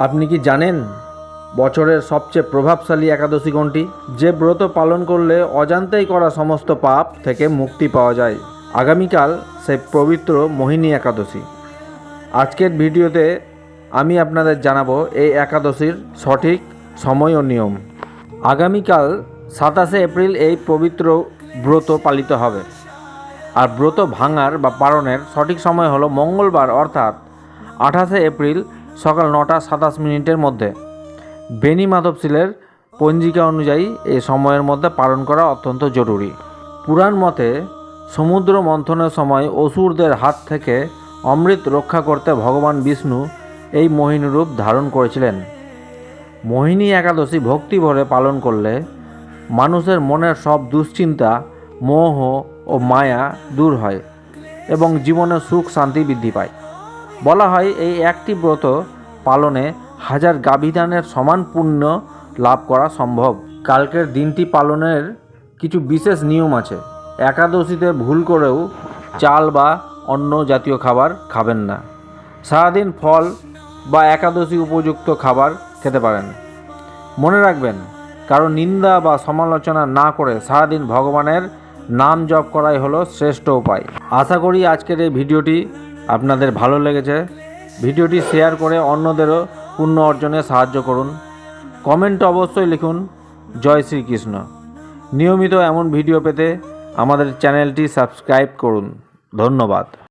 আপনি কি জানেন বছরের সবচেয়ে প্রভাবশালী একাদশী কোনটি? যে ব্রত পালন করলে অজান্তেই করা সমস্ত পাপ থেকে মুক্তি পাওয়া যায়। আগামীকাল সেই পবিত্র মোহিনী একাদশী। আজকের ভিডিওতে আমি আপনাদের জানাবো এই একাদশীর সঠিক সময় ও নিয়ম। আগামীকাল 27শে এপ্রিল এই পবিত্র ব্রত পালিত হবে। আর ব্রত ভাঙার বা পালনের সঠিক সময় হলো মঙ্গলবার অর্থাৎ 28শে এপ্রিল সকাল 9:27 মধ্যে। বেনি মাধবশিলের পঞ্জিকা অনুযায়ী এই সময়ের মধ্যে পালন করা অত্যন্ত জরুরি। পুরাণ মতে সমুদ্র মন্থনের সময় অসুরদের হাত থেকে অমৃত রক্ষা করতে ভগবান বিষ্ণু এই মোহিনী রূপ ধারণ করেছিলেন। মোহিনী একাদশী ভক্তি ভরে পালন করলে মানুষের মনের সব দুশ্চিন্তা, মোহ ও মায়া দূর হয় এবং জীবনে সুখ শান্তি বৃদ্ধি পায়। বলা হয় এই একটি ব্রত পালনে 1000 গাভীদানের সমান পুণ্য লাভ করা সম্ভব। কালকের দিনটি পালনের কিছু বিশেষ নিয়ম আছে। একাদশীতে ভুল করেও চাল বা অন্য জাতীয় খাবার খাবেন না। সারাদিন ফল বা একাদশী উপযুক্ত খাবার খেতে পারেন। মনে রাখবেন, কারো নিন্দা বা সমালোচনা না করে সারাদিন ভগবানের নাম জপ করাই হলো শ্রেষ্ঠ উপায়। আশা করি আজকের এই ভিডিওটি আপনাদের ভালো লেগেছে। ভিডিওটি শেয়ার করে অন্যদেরও পুণ্য অর্জনে সাহায্য করুন। কমেন্টে অবশ্যই লিখুন জয় শ্রীকৃষ্ণ। নিয়মিত এমন ভিডিও পেতে আমাদের চ্যানেলটি সাবস্ক্রাইব করুন। ধন্যবাদ।